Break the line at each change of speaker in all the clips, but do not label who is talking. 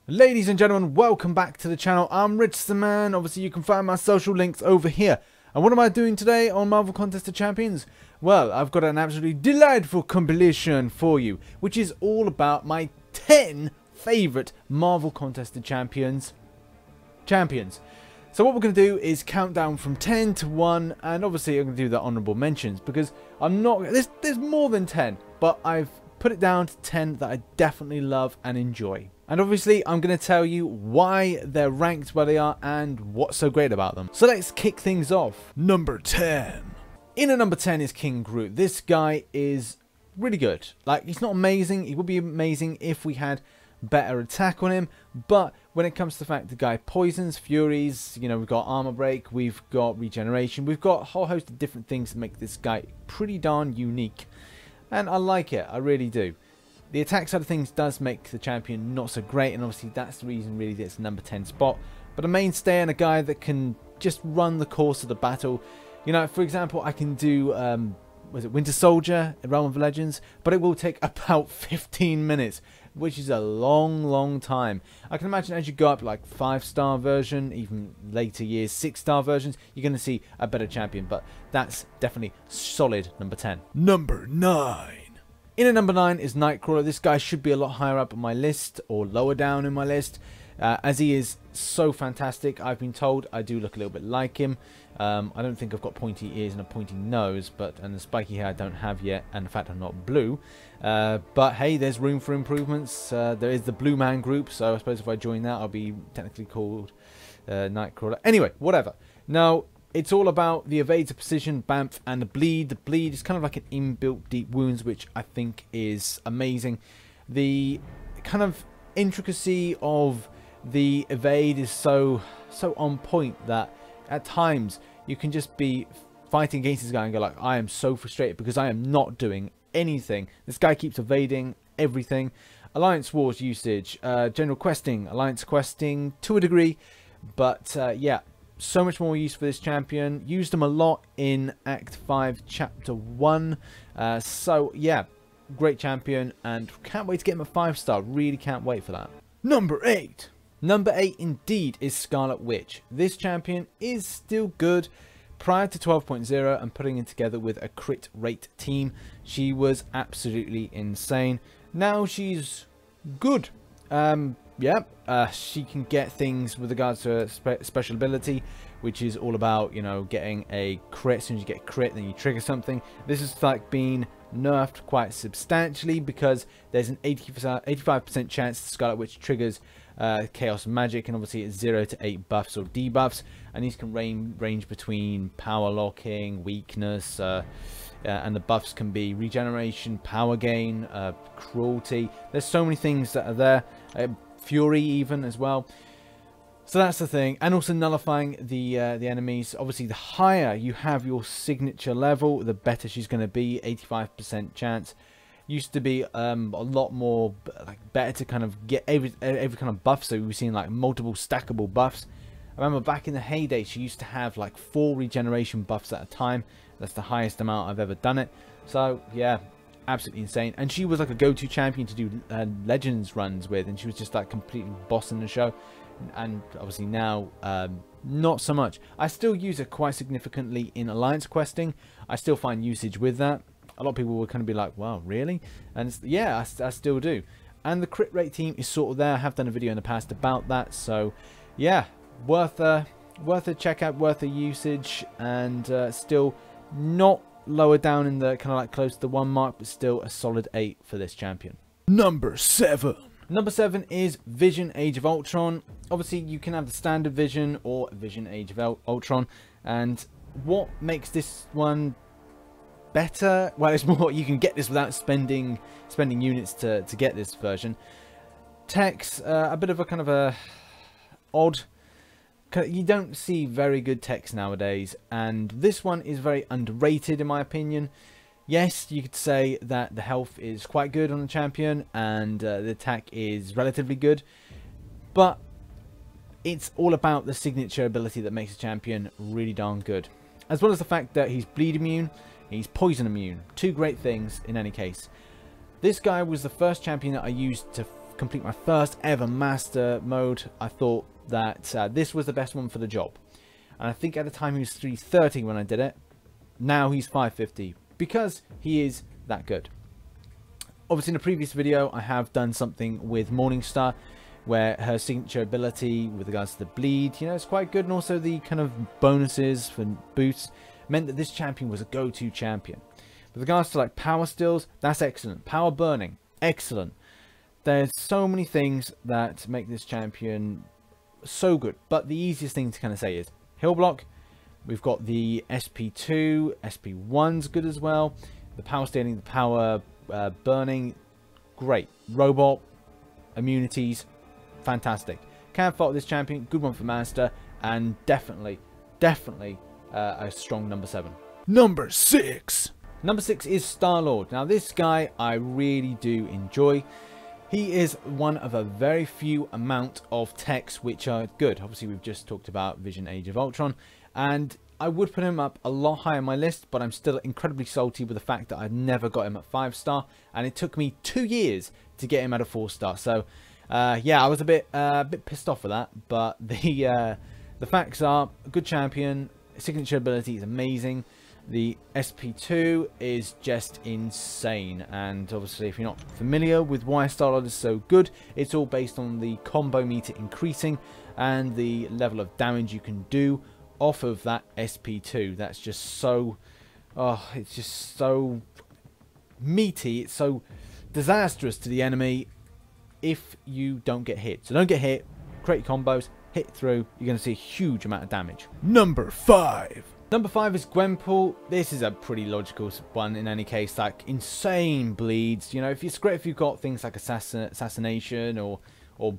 Ladies and gentlemen, welcome back to the channel. I'm RichTheMan. Obviously, you can find my social links over here. And what am I doing today on Marvel Contest of Champions? Well, I've got an absolutely delightful compilation for you, which is all about my 10 favourite Marvel Contest of Champions. So what we're going to do is count down from 10 to 1, and obviously I'm going to do the honourable mentions, because I'm not... There's more than 10, but I've put it down to 10 that I definitely love and enjoy. And obviously, I'm going to tell you why they're ranked where they are and what's so great about them. So let's kick things off. Number 10. In at number 10 is King Groot. This guy is really good. Like, he's not amazing. He would be amazing if we had better attack on him. But when it comes to the fact the guy poisons, furies, you know, we've got armor break, we've got regeneration, we've got a whole host of different things that make this guy pretty darn unique. And I like it. I really do. The attack side of things does make the champion not so great, and obviously that's the reason really that it's the number 10 spot. But a mainstay and a guy that can just run the course of the battle. You know, for example, I can do, was it Winter Soldier in Realm of Legends? But it will take about 15 minutes, which is a long time. I can imagine as you go up like 5-star version, even later years 6-star versions, you're going to see a better champion. But that's definitely solid number 10. Number 9. In at number 9 is NIGHTCRAWLER. This guy should be a lot higher up on my list, or lower down in my list, as he is so fantastic. I've been told I do look a little bit like him. I don't think I've got pointy ears and a pointy nose, and the spiky hair I don't have yet, and in fact I'm not blue. But hey, there's room for improvements. There is the Blue Man group, so I suppose if I join that I'll be technically called NIGHTCRAWLER. Anyway, whatever. Now, it's all about the evade, the precision, bamf, and the bleed. The bleed is kind of like an inbuilt deep wounds, which I think is amazing. The kind of intricacy of the evade is so on point that at times you can just be fighting against this guy and go like, I am so frustrated because I am not doing anything. This guy keeps evading everything. Alliance Wars usage, general questing, alliance questing to a degree, but yeah. So much more use for this champion. Used them a lot in Act 5 Chapter 1. So yeah, great champion, and can't wait to get him a 5-star. Really can't wait for that. Number 8. Number 8 indeed is Scarlet Witch. This champion is still good. Prior to 12.0 and putting it together with a crit rate team, she was absolutely insane. Now she's good. Yeah, she can get things with regards to her special ability, which is all about, you know, getting a crit. As soon as you get a crit, then you trigger something. This is like being nerfed quite substantially because there's an 85% chance the Scarlet Witch triggers Chaos Magic, and obviously it's 0 to 8 buffs or debuffs, and these can range between power locking, weakness, and the buffs can be regeneration, power gain, cruelty. There's so many things that are there. Fury even as well. So that's the thing. And also nullifying the enemies. Obviously the higher you have your signature level, the better she's going to be. 85% chance. Used to be a lot more like better to kind of get every kind of buff. So we've seen like multiple stackable buffs. I remember back in the heyday she used to have like 4 regeneration buffs at a time. That's the highest amount I've ever done it. So yeah, absolutely insane. And she was like a go-to champion to do Legends runs with, and she was just like completely bossing the show. And obviously now not so much. I still use her quite significantly in alliance questing. I still find usage with that. A lot of people will kind of be like, wow, really? And yeah, I still do. And the crit rate team is sort of there. I have done a video in the past about that, so yeah, worth a checkout, worth a usage, and still not lower down in the kind of like close to the 1 mark, but still a solid 8 for this champion. Number 7. Number 7 is Vision Age of Ultron. Obviously you can have the standard Vision or Vision Age of Ultron, and what makes this one better? Well, it's more you can get this without spending units to get this version. Tech's a bit of a kind of a odd. You don't see very good techs nowadays, and this one is very underrated in my opinion. Yes, you could say that the health is quite good on the champion, and the attack is relatively good, but it's all about the signature ability that makes a champion really darn good. As well as the fact that he's bleed immune, he's poison immune. 2 great things in any case. This guy was the first champion that I used to complete my first ever master mode, I thought that this was the best one for the job. And I think at the time he was 330 when I did it. Now he's 550 because he is that good. Obviously in a previous video I have done something with Morningstar where her signature ability with regards to the bleed, you know, it's quite good, and also the kind of bonuses for boosts meant that this champion was a go-to champion. With regards to like power steals, that's excellent. Power burning, excellent. There's so many things that make this champion so good, but the easiest thing to kind of say is heal block. We've got the SP2, SP1's good as well. The power stealing, the power burning, great. Robot, immunities, fantastic. Can't fault this champion, good one for master, and definitely a strong number 7. Number 6. Number 6 is Star-Lord. Now this guy I really do enjoy. He is one of a very few amount of techs which are good. Obviously we've just talked about Vision Age of Ultron, and I would put him up a lot higher on my list, but I'm still incredibly salty with the fact that I've never got him at 5-star, and it took me 2 years to get him at a 4-star. So yeah, I was a bit pissed off with that, but the facts are a good champion. Signature ability is amazing. The SP2 is just insane, and obviously if you're not familiar with why Star-Lord is so good, it's all based on the combo meter increasing and the level of damage you can do off of that SP2. That's just so, oh, it's just so meaty, it's so disastrous to the enemy if you don't get hit. So don't get hit, create combos, hit through, you're going to see a huge amount of damage. Number 5. Number 5 is GWENPOOL. This is a pretty logical one in any case, like insane bleeds. You know, if it's great if you've got things like assassination or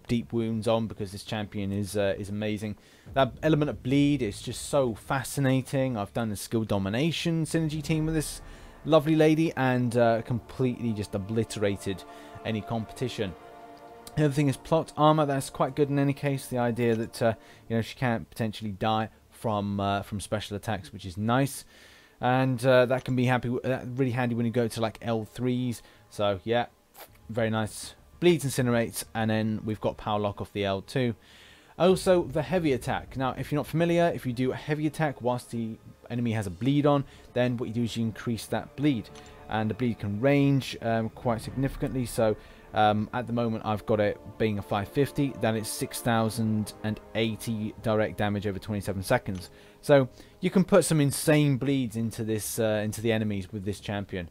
deep wounds on, because this champion is amazing. That element of bleed is just so fascinating. I've done a skill domination synergy team with this lovely lady and completely just obliterated any competition. The other thing is plot armor. That's quite good in any case. The idea that you know, she can't potentially die from special attacks, which is nice, and that can be really handy when you go to like L3s. So yeah, very nice. Bleeds, incinerates, and then we've got power lock off the L2. Also the heavy attack. Now if you're not familiar, if you do a heavy attack whilst the enemy has a bleed on, then what you do is you increase that bleed, and the bleed can range quite significantly. So at the moment I've got it being a 550, then it's 6,080 direct damage over 27 seconds. So you can put some insane bleeds into this into the enemies with this champion.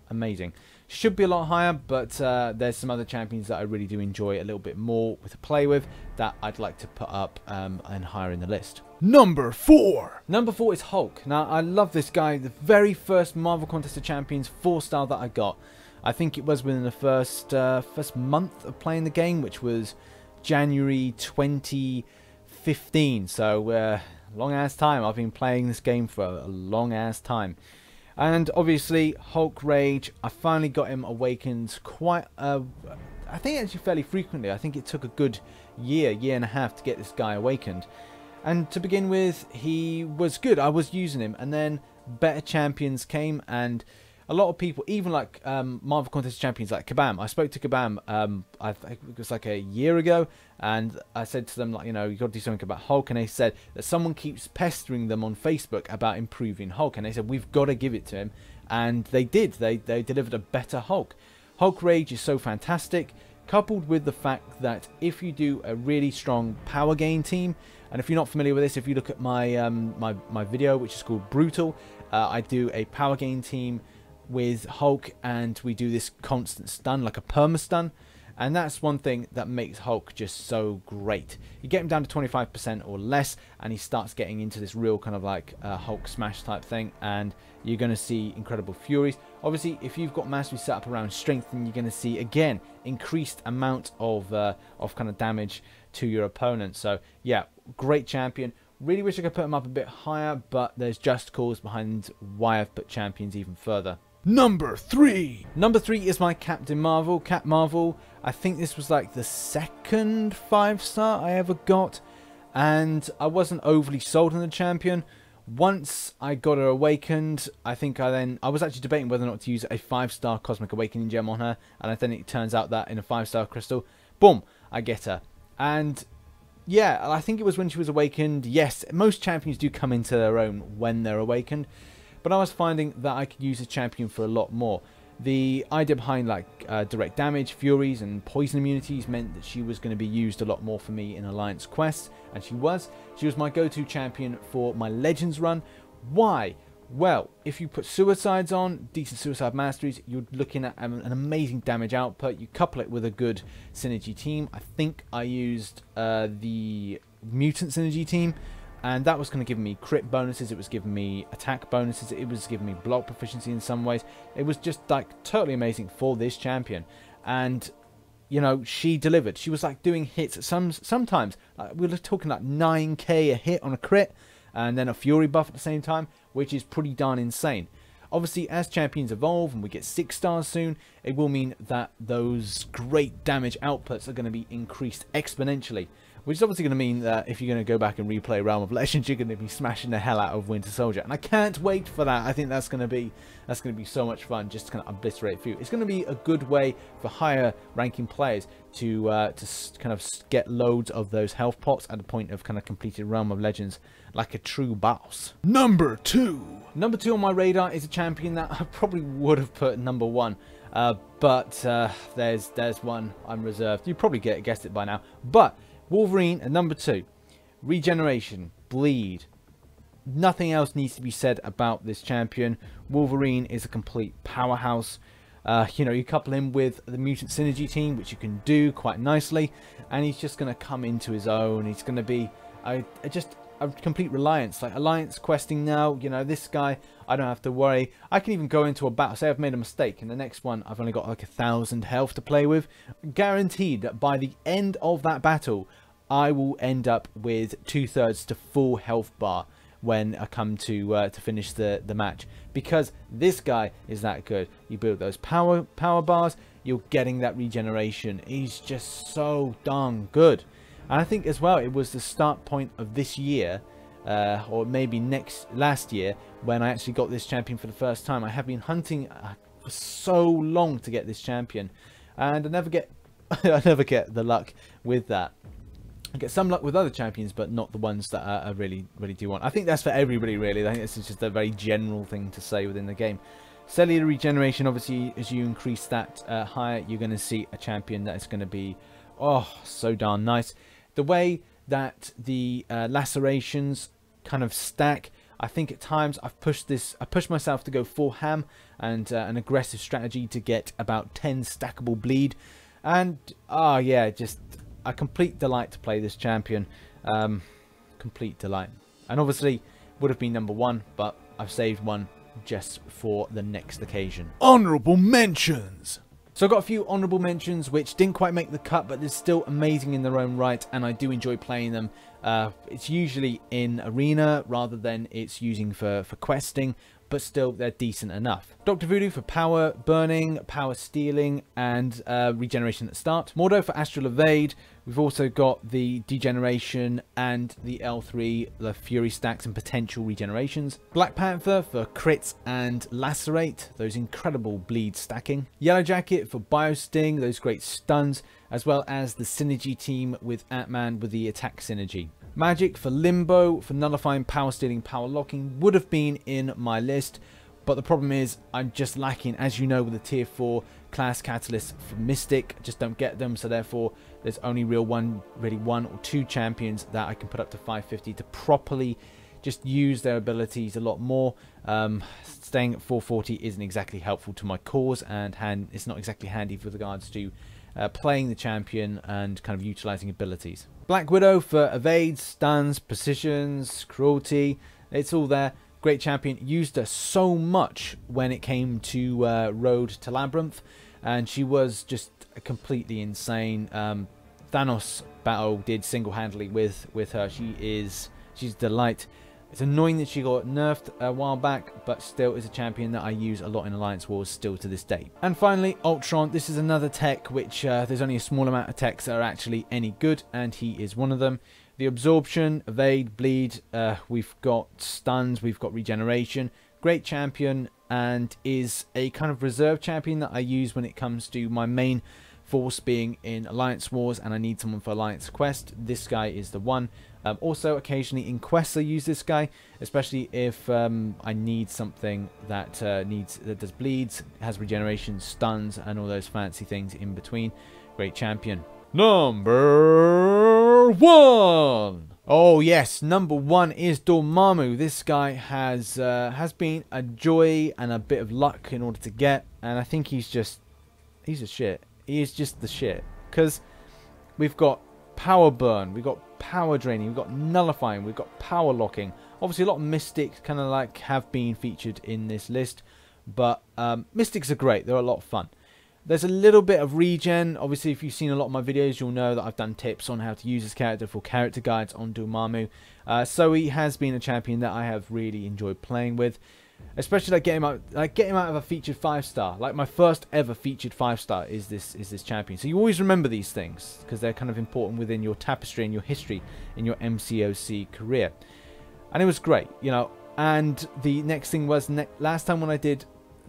Amazing. Should be a lot higher, but there's some other champions that I really do enjoy a little bit more to play with that I'd like to put up and higher in the list. Number 4. Number 4 is Hulk. Now I love this guy. The very first Marvel Contest of Champions 4-star that I got, I think it was within the first month of playing the game, which was January 2015. So long ass time. I've been playing this game for a long ass time. And obviously Hulk Rage, I finally got him awakened quite I think actually fairly frequently. I think it took a good year and a half to get this guy awakened. And to begin with, he was good. I was using him, and then better champions came, and a lot of people, even like Marvel Contest champions like Kabam. I spoke to Kabam, I think it was like a year ago, and I said to them, like, you know, you got to do something about Hulk, and they said that someone keeps pestering them on Facebook about improving Hulk, and they said we've got to give it to him, and they did. They delivered a better Hulk. Hulk Rage is so fantastic, coupled with the fact that if you do a really strong power gain team, and if you're not familiar with this, if you look at my my video, which is called Brutal, I do a power gain team with Hulk, and we do this constant stun, like a perma stun, and that's one thing that makes Hulk just so great. You get him down to 25% or less, and he starts getting into this real kind of like Hulk smash type thing, and you're going to see incredible furies. Obviously, if you've got mastery set up around strength, then you're going to see again increased amount of kind of damage to your opponent. So yeah, great champion. Really wish I could put him up a bit higher, but there's just cause behind why I've put champions even further. Number 3. Number 3 is my Captain Marvel. Cap Marvel, I think this was like the second 5-star I ever got, and I wasn't overly sold on the champion. Once I got her awakened, I think I was actually debating whether or not to use a 5-star Cosmic Awakening gem on her, and then it turns out that in a 5-star crystal, boom, I get her. And yeah, I think it was when she was awakened. Yes, most champions do come into their own when they're awakened, but I was finding that I could use a champion for a lot more. The idea behind like direct damage, furies and poison immunities meant that she was going to be used a lot more for me in Alliance quests, and she was my go-to champion for my Legends run. Why? Well, if you put suicides on, decent suicide masteries, you're looking at an amazing damage output. You couple it with a good synergy team. I think I used the mutant synergy team, and that was going to give me crit bonuses, it was giving me attack bonuses, it was giving me block proficiency in some ways. It was just like totally amazing for this champion. And you know, she delivered. She was like doing hits sometimes. We were talking like 9k a hit on a crit, and then a fury buff at the same time, which is pretty darn insane. Obviously, as champions evolve and we get 6 stars soon, it will mean that those great damage outputs are going to be increased exponentially. Which is obviously going to mean that if you're going to go back and replay Realm of Legends, you're going to be smashing the hell out of Winter Soldier. And I can't wait for that. I think that's going to be so much fun, just to kind of obliterate few. It's going to be a good way for higher ranking players to kind of get loads of those health pots at the point of kind of completed Realm of Legends like a true boss. Number 2. Number 2 on my radar is a champion that I probably would have put number 1. But there's one I'm reserved. You probably guessed it by now. But Wolverine at number 2. Regeneration, bleed. Nothing else needs to be said about this champion. Wolverine is a complete powerhouse. You know, you couple him with the mutant synergy team, which you can do quite nicely, and he's just going to come into his own. He's going to be just a complete reliance. Like Alliance questing now, you know, this guy, I don't have to worry. I can even go into a battle, say I've made a mistake, and the next one I've only got like 1,000 health to play with. Guaranteed that by the end of that battle, I will end up with 2/3 to full health bar when I come to finish the match, because this guy is that good. You build those power bars, you're getting that regeneration. He's just so darn good. And I think as well, it was the start point of this year, or maybe last year, when I actually got this champion for the first time. I have been hunting for so long to get this champion, and I never get the luck with that. I get some luck with other champions, but not the ones that I really do want. I think that's for everybody, really. I think this is just a very general thing to say within the game. Cellular regeneration, obviously, as you increase that higher, you're going to see a champion that is going to be, oh, so darn nice. The way that the lacerations kind of stack, I think at times I pushed myself to go full ham and an aggressive strategy to get about 10 stackable bleed. And, oh yeah, just a complete delight to play this champion. Complete delight. And obviously would have been number 1, but I've saved one just for the next occasion. Honorable mentions. So I've got a few honorable mentions which didn't quite make the cut, but they're still amazing in their own right, and I do enjoy playing them. It's usually in arena rather than it's using for questing, but still they're decent enough. Dr. Voodoo for power burning, power stealing, and regeneration at the start. Mordo for astral evade. We've also got the degeneration and the L3, the fury stacks and potential regenerations. Black Panther for crits and lacerate, those incredible bleed stacking. Yellowjacket for biosting, those great stuns, as well as the synergy team with Ant-Man with the attack synergy. Magik for limbo, for nullifying, power stealing, power locking, would have been in my list, but the problem is I'm just lacking, as you know, with the tier 4 class catalysts for Mystic. I just don't get them, so therefore there's only really one or two champions that I can put up to 550 to properly just use their abilities a lot more. Staying at 440 isn't exactly helpful to my cause, and it's not exactly handy with regards to playing the champion and kind of utilizing abilities. Black Widow for evades, stuns, precisions, cruelty. It's all there. Great champion. Used her so much when it came to Road to Labyrinth, and she was just completely insane. Thanos battle did single-handedly with her. She's a delight. It's annoying that she got nerfed a while back, but still is a champion that I use a lot in Alliance Wars still to this day. And finally, Ultron. This is another tech which there's only a small amount of techs that are actually any good, and he is one of them. The absorption, evade, bleed, we've got stuns, we've got regeneration. Great champion, and is a kind of reserve champion that I use when it comes to my main force being in Alliance Wars and I need someone for Alliance Quest, this guy is the one. Also, occasionally in quests I use this guy, especially if I need something that does bleeds, has regeneration, stuns, and all those fancy things in between. Great champion. Number 1. Oh yes, number 1 is Dormammu. This guy has been a joy and a bit of luck in order to get, and I think he's a shit. He is just the shit, because we've got power burn, we've got power draining, we've got nullifying, we've got power locking. Obviously a lot of mystics kind of like have been featured in this list, but mystics are great. They're a lot of fun. There's a little bit of regen. Obviously, if you've seen a lot of my videos, you'll know that I've done tips on how to use this character for character guides on Dormammu. So he has been a champion that I have really enjoyed playing with, especially like getting him out of a featured 5-star. Like my first ever featured 5-star is this champion. So you always remember these things because they're kind of important within your tapestry and your history in your MCOC career. And it was great, you know. And the next thing was last time when I did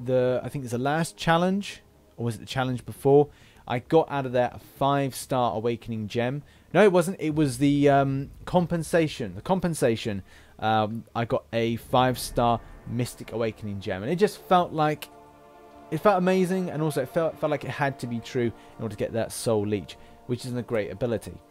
I think it's the last challenge. Or was it the challenge before? I got out of there a 5-star awakening gem. No, it wasn't. It was the compensation. The compensation. I got a 5-star mystic awakening gem, and it just felt like it felt amazing, and also it felt like it had to be true in order to get that soul leech, which is a great ability.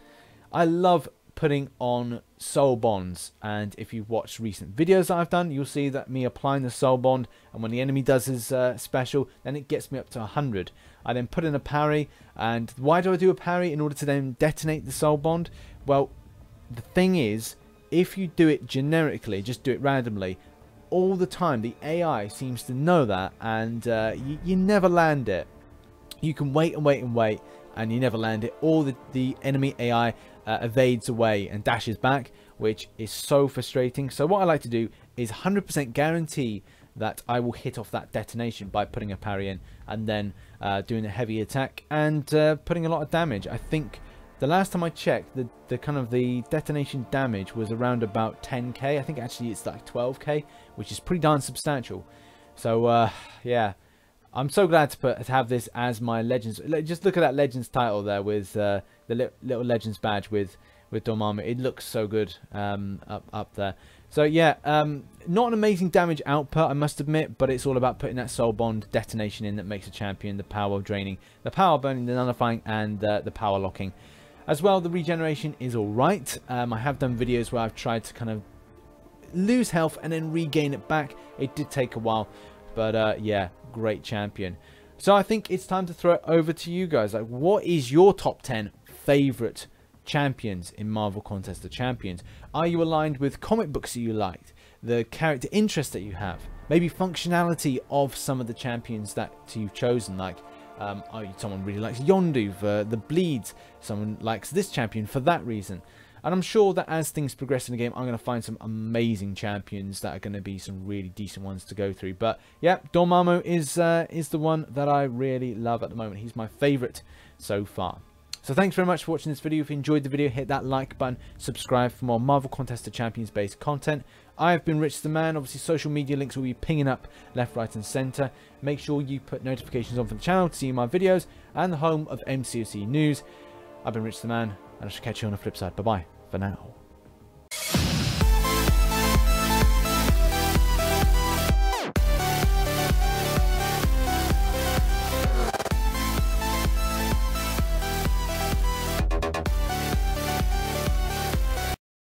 I love putting on soul bonds, and if you've watched recent videos that I've done, you'll see that me applying the soul bond, and when the enemy does his special, then it gets me up to 100. I then put in a parry, and why do I do a parry? In order to then detonate the soul bond. Well, the thing is, if you do it generically, just do it randomly, all the time the AI seems to know that, and you never land it. You can wait and wait and wait, and you never land it, or the enemy AI evades away and dashes back, which is so frustrating. So what I like to do is 100% guarantee that I will hit off that detonation by putting a parry in, and then doing a heavy attack and putting a lot of damage. I think the last time I checked, the detonation damage was around about 10k. I think actually it's like 12k, which is pretty darn substantial. So yeah, I'm so glad to have this as my Legends. Just look at that Legends title there with the little Legends badge with Dormammu. It looks so good up there. So yeah, not an amazing damage output, I must admit, but it's all about putting that soul bond detonation in that makes a champion. The power draining, the power burning, the nullifying, and the power locking. As well, the regeneration is alright. I have done videos where I've tried to kind of lose health and then regain it back. It did take a while, but yeah, great champion. So I think it's time to throw it over to you guys. Like, what is your top 10 favorite champions in Marvel Contest of Champions? Are you aligned with comic books that you liked, the character interest that you have, maybe functionality of some of the champions that you've chosen? Like, someone really likes Yondu for the bleeds, someone likes this champion for that reason. And I'm sure that as things progress in the game, I'm going to find some amazing champions that are going to be some really decent ones to go through. But yeah, Dormammu is the one that I really love at the moment. He's my favourite so far. So thanks very much for watching this video. If you enjoyed the video, hit that like button, subscribe for more Marvel Contest of Champions based content. I have been RichTheMan. Obviously, social media links will be pinging up left, right and centre. Make sure you put notifications on for the channel to see my videos and the home of MCOC news. I've been RichTheMan, and I shall catch you on the flip side. Bye bye for now.